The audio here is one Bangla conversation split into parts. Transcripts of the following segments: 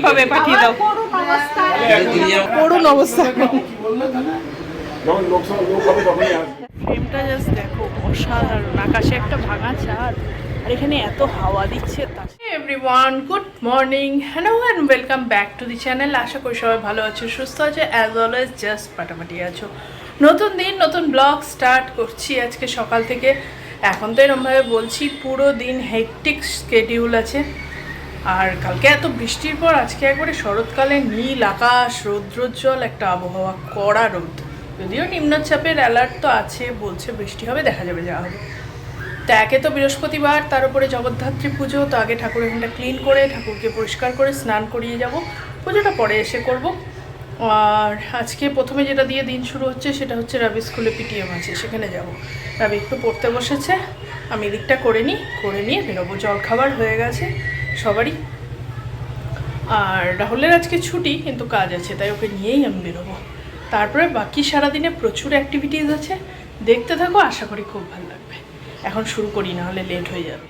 ভাবে পাঠিয়ে দাও। করুণ অবস্থা। ফ্রেমটা জাস্ট দেখো, অসাধারণ। আকাশে একটা ভাঙা চাঁদ, আর এখানে এত হাওয়া দিচ্ছে। Everyone, good morning, hello and welcome back to the channel. আশা করি সবাই ভালো আছো, সুস্থ আছে, অ্যাজ অলওয়েজ জাস্ট পাটাপাটি আছো। নতুন দিন, নতুন ব্লগ স্টার্ট করছি আজকে সকাল থেকে। এখন তো এরমভাবে বলছি, পুরো দিন হেকটিক স্কেডিউল আছে। আর কালকে এত বৃষ্টির পর আজকে একবারে শরৎকালে নীল আকাশ, রৌদ্রোজ্জ্বল একটা আবহাওয়া, কড়া রোদ। যদিও নিম্নচাপের অ্যালার্ট তো আছে, বলছে বৃষ্টি হবে, দেখা যাবে যা হবে। তো একে তো বৃহস্পতিবার, তার উপরে জগদ্ধাত্রী পুজো, তো আগে ঠাকুর এখানটা ক্লিন করে ঠাকুরকে পরিষ্কার করে স্নান করিয়ে যাব। পুজোটা পরে এসে করব। আর আজকে প্রথমে যেটা দিয়ে দিন শুরু হচ্ছে সেটা হচ্ছে রাবি স্কুলে পিটিএম আছে, সেখানে যাব। রাবি একটু পড়তে বসেছে, আমি এদিকটা করে নিয়ে বেরোবো। জলখাবার হয়ে গেছে সবারই। আর রাহুলের আজকে ছুটি, কিন্তু কাজ আছে, তাই ওকে নিয়েই আমি বেরোবো। তারপরে বাকি সারাদিনে প্রচুর অ্যাক্টিভিটিস আছে, দেখতে থাকো, আশা করি খুব ভালো লাগবে। এখন শুরু করি, না হলে লেট হয়ে যাবে।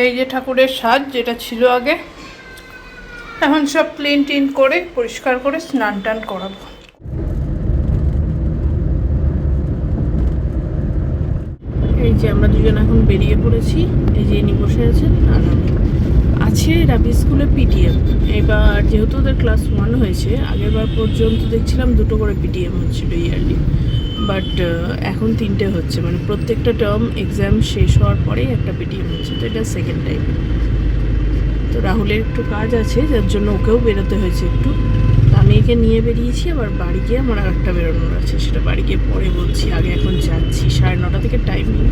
এই যে ঠাকুরের সাজ যেটা ছিল আগে, এখন সব ক্লিন টিন করে পরিষ্কার করে স্নান টান করাবো। এই যে আমরা দুজন এখন বেরিয়ে পড়েছি। এই যে ইনি বসে আছেন আর আমি। আছে রাবি স্কুলে পিটিএম। এবার যেহেতু ওদের ক্লাস 1 হয়েছে, আগেরবার পর্যন্ত দেখছিলাম 2টো করে পিটিএম হচ্ছিল ইয়ারলি, বাট এখন 3টে হচ্ছে। মানে প্রত্যেকটা টার্ম এক্সাম শেষ হওয়ার পরেই একটা পিটিএম হচ্ছে, তো এটা সেকেন্ড টাইম। তো রাহুলের একটু কাজ আছে, যার জন্য ওকেও বেরোতে হয়েছে একটু। আমি একে নিয়ে বেরিয়েছি, আবার বাড়ি গিয়ে আমার আরেকটা বেরোনোর আছে, সেটা বাড়ি গিয়ে পরে বলছি। আগে এখন যাচ্ছি, 9:30 থেকে টাইম নেই,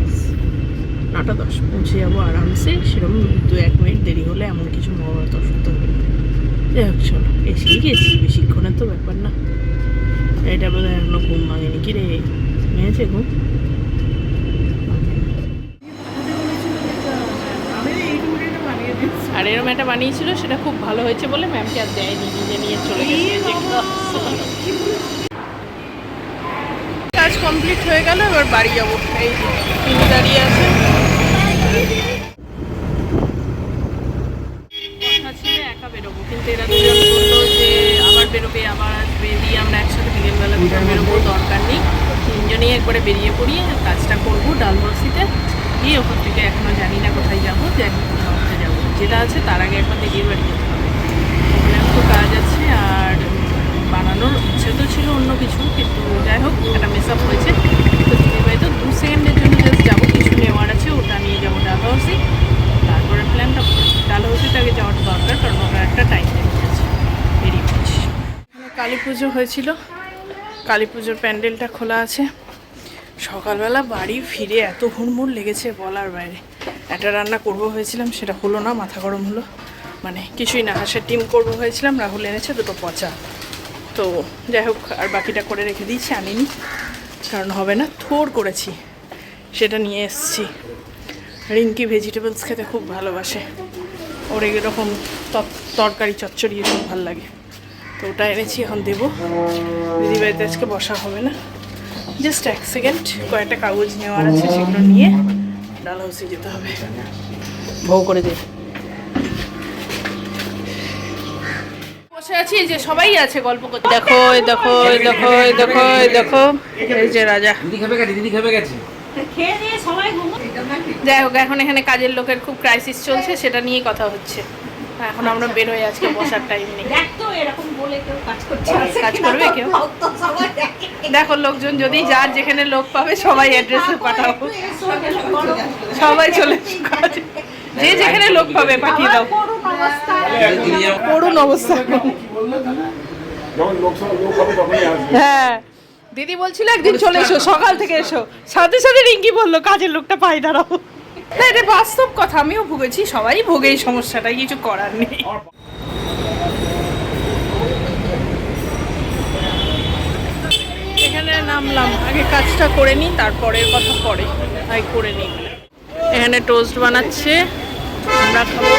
9:10 পৌঁছে যাবো আরামসে। সেরকম 2-1 মিনিট দেরি হলে এমন কিছু মহাভারত অসুস্থ হবে না। যাই হোক, চলো, এসেই গেছি, বেশিক্ষণের তো ব্যাপার না। এটা বোধ হয় এখনো ঘুম ভাঙেনি। কি রে, ভেঙেছে ঘুম? আর এরম একটা বানিয়েছিল, সেটা খুব ভালো হয়েছে বলে ম্যামকে আর দেয়নি, নিজে নিয়ে চলে গেছে। কাজ কমপ্লিট হয়ে গেল, এবার বাড়ি যাবো। এই তিনি দাঁড়িয়ে আছে। কথা ছিল একা বেরোবো, কিন্তু এরা দুজন বললো যে আবার বেরোবে, আবার আসবে, দিয়ে আমরা একসাথে বিকেলবেলা বেরোবো, দরকার নেই। তিনজনেই একবারে বেরিয়ে পড়িয়ে কাজটা করবো ডালহৌসিতে গিয়ে। ওখান থেকে এখনও জানি না কোথায় যাবো, জানি কোথাও একটা যাবো। যেটা আছে তার আগে একবার দিদির বাড়ি যেতে হবে, ওখানে একটু কাজ আছে। আর বানানোর ইচ্ছে তো ছিল অন্য কিছু, কিন্তু যাই হোক, একটা মিস আপ হয়েছে। তো দিদির বাড়ি তো 2 সেকেন্ডের জন্য জাস্ট যাবো, কিছু নেওয়ার আছে, ওটা নিয়ে যাবো ডালহৌসি। তারপরে প্ল্যানটা ডালহৌসিতে আগে যাওয়াটা দরকার, কারণ ওটা একটা টাইম লেগে গেছে। বেরিয়ে পড়ছি। কালী পুজো হয়েছিল, কালী পুজোর প্যান্ডেলটা খোলা আছে। সকালবেলা বাড়ি ফিরে এত হুড়মুড় লেগেছে বলার বাইরে। একটা রান্না করবো হয়েছিলাম, সেটা হলো না, মাথা গরম হলো। মানে কিছুই না, হাঁসের ডিম করবো হয়েছিলাম, রাহুল এনেছে 2টো পচা। তো যাই হোক, আর বাকিটা করে রেখে দিয়েছি, আনিনি, কারণ হবে না। থোড় করেছি, সেটা নিয়ে এসছি। রিঙ্কি ভেজিটেবলস খেতে খুব ভালোবাসে, ওর এরকম তরকারি চচ্চড়ি এসব ভালো লাগে, তো ওটা এনেছি, এখন দেবো। দিদিবাড়িতে আজকে বসা হবে না, জাস্ট 1 সেকেন্ড, কয়েকটা কাগজ নেওয়ার আছে, সেগুলো নিয়ে ডালহৌসি যেতে হবে। ভৌ করে দে। বসে আছি, যে সবাই আছে গল্প করতে। দেখো দেখো দেখো দেখো দেখো, এই যে রাজা। দিদি খেপে গেছে। যাই হোক, এখন এখানে কাজের লোকের খুব ক্রাইসিস চলছে, সেটা নিয়েই কথা হচ্ছে। এখন আমরা বেরোই, আজকে বসার টাইম নেই। কাজ করবে কেউ? দেখো, লোকজন যদি যার যেখানে লোক পাবে সবাই অ্যাড্রেসে পাঠাবো, সবাই চলে কাজে, যে যেখানে লোক পাবে পাঠিয়ে দাও। করুণ অবস্থা। হ্যাঁ, দিদি বলছিল একদিন চলে এসো, সকাল থেকে এসো, সাথে সাথে রিঙ্কি বললো কাজের লোকটা পাই দাঁড়াও। না, এটা বাস্তব কথা, আমিও ভুগেছি, সবাই ভোগে এই সমস্যাটা, কিছু করার নেই। এখানে নামলাম, আগে কাজটা করে নিই, তারপরের কথা পরে, তাই করে নিই। এখানে টোস্ট বানাচ্ছে, আমরা খাবো।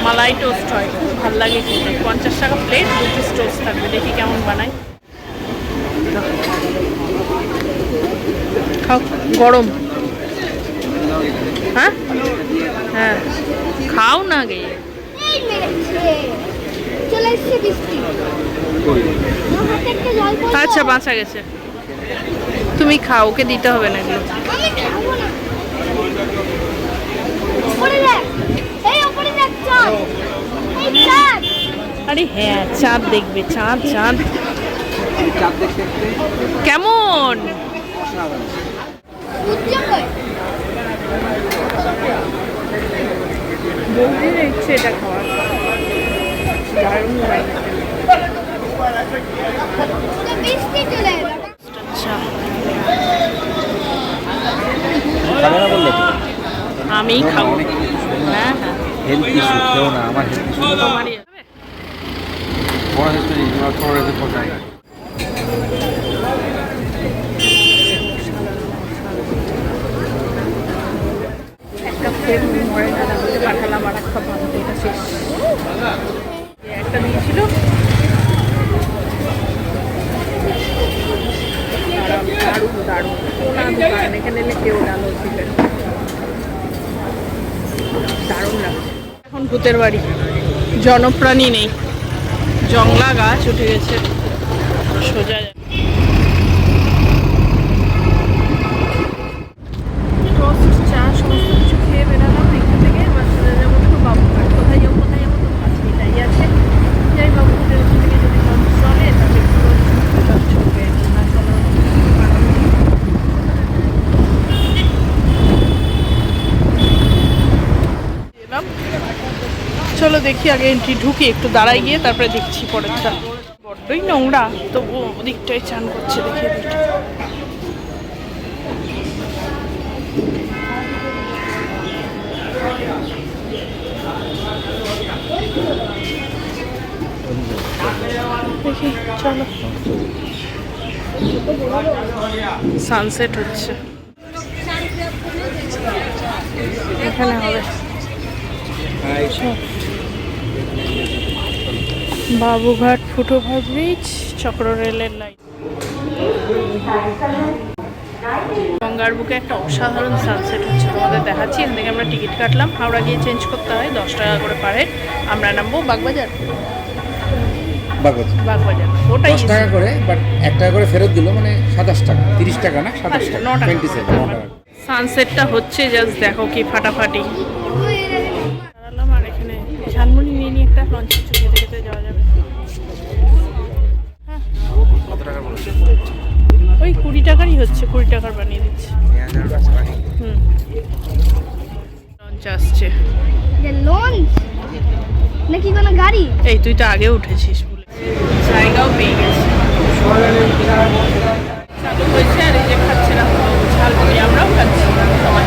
মালাই টোস্ট হয়, খুব ভালো লাগে খেতে। 50 টাকা প্লেট, 2 পিস টোস্ট থাকবে, দেখি কেমন বানাই। খাও, গরম। হ্যাঁ হ্যাঁ, খাও না গে। চলে এসছে বৃষ্টি। আমার হাতে একটা জল পড়লো। আচ্ছা বাঁচা গেছে, তুমি খাও, ওকে দিতে হবে না এগুলো। আমি খাবো না। উপরে দেখ, এই উপরে দেখ চাঁদ, এই চাঁদ। আরে হ্যাঁ চাঁদ দেখবে, চাঁদ চাঁদ চাঁদ দেখতে দেখতে কেমন অসাধারণ। সূর্য কই? বৌদির ইচ্ছে এটা খাওয়ার, দারুণ লাগে। ওটা বৃষ্টি চলে এলো। আচ্ছা খাবে না বললে তো? আমি খাবো। হ্যাঁ হ্যাঁ হেলথ ইস্যু খেও না, আমার হেলথ ইস্যু তোমারই হবে? বড় হিস্টোরি তোমার পরে পৌঁছায় না। একটা ফ্রেম মরে না বলতে পাঠালাম, আর একটা ভাবতে এটা শেষ। একটা দিয়েছিল দারুণ দারুণ, কোনা দোকান, এখানে এলে কেউ ডালো চিকেন, দারুণ লাগছে। এখন ভূতের বাড়ি, জনপ্রাণী নেই, জংলা গাছ উঠে গেছে সোজা। টোস্ট চা সমস্ত কিছু খেয়ে বেরালাম এখান থেকে। এবার চলে যাবো তো বাবুঘাট। কোথায় যাবো কোথায় যাবো, তো কাছে এটাই আছে। যাই বাবুঘাটের ওখান থেকে যদি লঞ্চ চলে তাহলে একটু লঞ্চ চলবে, না চলো এলাম। চলো দেখি আগে এন্ট্রি ঢুকি, একটু দাঁড়াই গিয়ে তারপরে দেখছি পরেরটা। বড্ডই নোংরা, তবু ওদিকটাই চান করছে, দেখি ওদিকটা। দেখি চলো, সানসেট হচ্ছে এখানে হবে। বাবুঘাট ফুটওভার ব্রিজ, চক্র রেলের লাইন। গঙ্গার বুকে একটা অসাধারণ সানসেট হচ্ছে, তোমাদের দেখাচ্ছি। এখান থেকে আমরা টিকিট কাটলাম, হাওড়া গিয়ে চেঞ্জ করতে হয়, 10 টাকা করে পারে। আমরা নামবো বাগবাজার, বাগবাজার ওটাই 10 টাকা করে, বাট 1 টাকা করে ফেরত দিল, মানে 27 টাকা, 30 টাকা না 27 টাকা, 27 টাকা। সানসেটটা হচ্ছে জাস্ট দেখো কি ফাটাফাটি। দাঁড়ালাম আর এখানে ঝালমুড়ি নিয়ে নিয়ে একটা লঞ্চ কিছু খেতে খেতে যাওয়া যাবে। হ্যাঁ কত টাকা বলছে? ওই 20 টাকারই হচ্ছে, 20 টাকার বানিয়ে দিচ্ছে। হুম লঞ্চ আসছে। লঞ্চ নাকি কোনো গাড়ি? এই তুই তো আগে উঠেছিস বলে জায়গাও পেয়ে গেছি, চালু হয়েছে। আর এই যে খাচ্ছে না ঝালমুড়ি, আমরাও খাচ্ছি সবাই।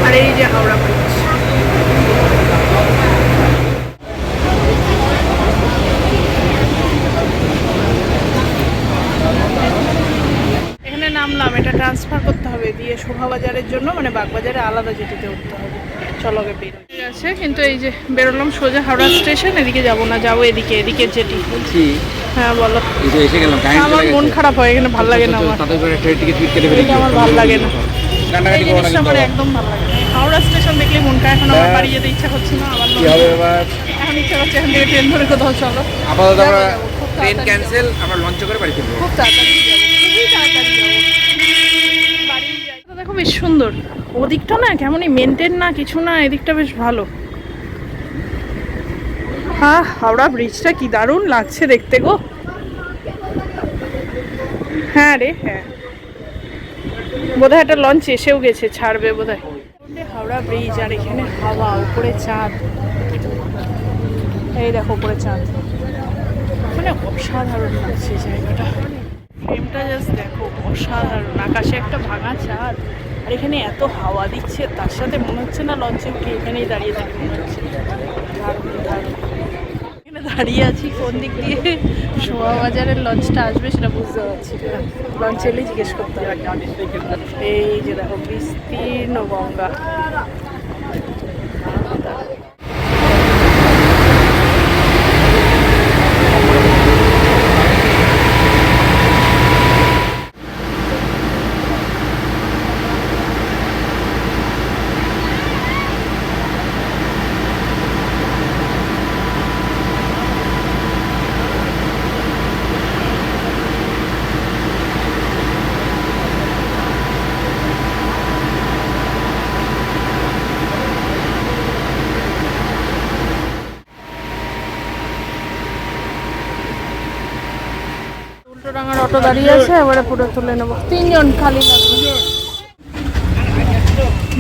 আর এই যে হাওড়া ব্রিজ, এখানে নামলাম। এটা ট্রান্সফার করতে হবে দিয়ে শোভাবাজারের জন্য, মানে বাগবাজারে আলাদা যেটিতে উঠতে হবে। চলো আগে বেরো, ঠিক আছে। কিন্তু এই যে বেরোলাম সোজা হাওড়া স্টেশন, এদিকে যাবো না, যাবো এদিকে, এদিকে যেটি। বলছি হ্যাঁ বলো। এই যে এসে গেলাম, টাইম আমার মন খারাপ হয়, এখানে ভালো লাগে না আমার, তাদের করে ট্রেন টিকিট কেটে ফেলে এটা আমার ভালো লাগে না, কান্নাকাটি এই করো না জিনিসটা আমার কিন্তু। একদম ভালো লাগে না। হাওড়া স্টেশন দেখলে মনটা এখন আমার বাড়ি যেতে ইচ্ছা করছে না, আবার কি হবে এবার? এখন ইচ্ছা করছে এখান থেকে ট্রেন ধরে কোথাও চলো। আপাতত আমরা খুব ট্রেন তাড়াতাড়ি ক্যান্সেল, আমরা লঞ্চে করে বাড়ি ফিরবো। খুব তাড়াতাড়ি যাবো, খুবই তাড়াতাড়ি যাবো, বাড়ি যাই। দেখো বেশ সুন্দর, ওদিকটা না কেমনই মেনটেন না কিছু না, এদিকটা বেশ ভালো। হ্যাঁ হাওড়া ব্রিজটা কি দারুণ লাগছে দেখতে গো। হ্যাঁ রে হ্যাঁ, বোধহয় একটা লঞ্চ এসেও গেছে, ছাড়বে বোধহয়। হাওড়া ব্রিজ, আর এখানে হাওয়া, উপরে চাঁদ, এই দেখো উপরে চাঁদ, মানে অসাধারণ লাগছে জায়গাটা। ফ্রেমটা জাস্ট দেখো অসাধারণ, আকাশে একটা ভাঙা চাঁদ, আর এখানে এত হাওয়া দিচ্ছে, তার সাথে মনে হচ্ছে না লঞ্চে উঠে এখানেই দাঁড়িয়ে থাকি মনে হচ্ছে। দারুণ দারুণ। এখানে দাঁড়িয়ে আছি, কোন দিক দিয়ে শোভাবাজারের লঞ্চটা আসবে সেটা বুঝতে পারছি না, লঞ্চ এলেই জিজ্ঞেস করতে হবে। এই যে দেখো বিস্তীর্ণ গঙ্গা। ডাঙার অটো দাঁড়িয়ে আছে, এবারে পুরো তুলে নেবো। 3 জন খালি লাগবে।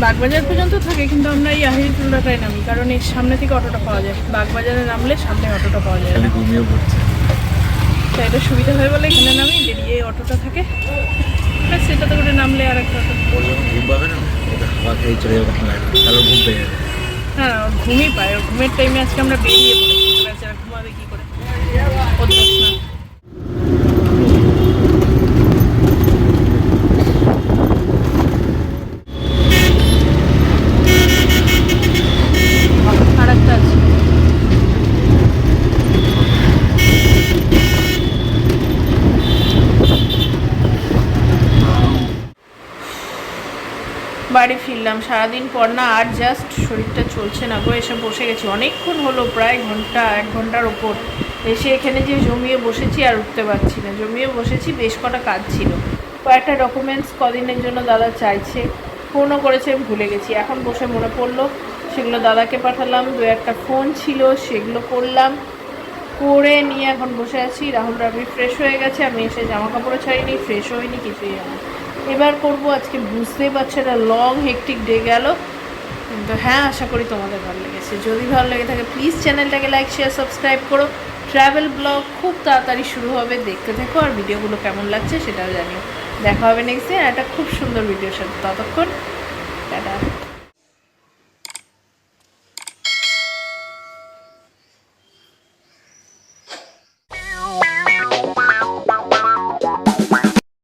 বাগবাজার পর্যন্ত থাকে, কিন্তু আমরা এই আহিরপুরাটাই নামি, কারণ এর সামনে থেকে অটোটা পাওয়া যায়। বাগবাজারে নামলে সামনে অটোটা পাওয়া যায় না। তাই এটা সুবিধা হয় বলে এখানে নামি, বেরিয়ে অটোটা থাকে, সেটাতে করে নামলে আর একটা অটো। হ্যাঁ, ওর ঘুমই পায়, ওর ঘুমের টাইমে আজকে আমরা বেরিয়ে পড়েছি, বেচারা ঘুমাবে কী করে, অভ্যাস না। আর একটা আছে। বাড়ি ফিরলাম সারাদিন পর না, আর জাস্ট শরীরটা চলছে না গো। এসে বসে গেছি অনেকক্ষণ হলো, প্রায় 1 ঘন্টার ওপর। এসে এখানে যে জমিয়ে বসেছি আর উঠতে পারছি না। জমিয়ে বসেছি, বেশ কটা কাজ ছিল, কয়েকটা ডকুমেন্টস কদিনের জন্য দাদা চাইছে, ফোনও করেছে, আমি ভুলে গেছি। এখন বসে মনে পড়লো, সেগুলো দাদাকে পাঠালাম। 2-1টা ফোন ছিল, সেগুলো করলাম, করে নিয়ে এখন বসে আছি। রাহুল রাবি ফ্রেশ হয়ে গেছে, আমি এসে জামা কাপড়ও ছাড়িনি, ফ্রেশ হইনি, কিছুই না। এবার করবো, আজকে বুঝতেই পারছো একটা লং হেকটিক ডে গেল। কিন্তু হ্যাঁ, আশা করি তোমাদের ভালো লেগেছে। যদি ভালো লেগে থাকে প্লিজ চ্যানেলটাকে লাইক, শেয়ার, সাবস্ক্রাইব করো। ট্রাভেল ব্লগ খুব তাড়াতাড়ি শুরু হবে, দেখতে থেকো, আর ভিডিওগুলো কেমন লাগছে সেটাও জানিও। দেখা হবে নেক্সট দিন একটা খুব সুন্দর ভিডিওর সাথে। ততক্ষণ টাটা।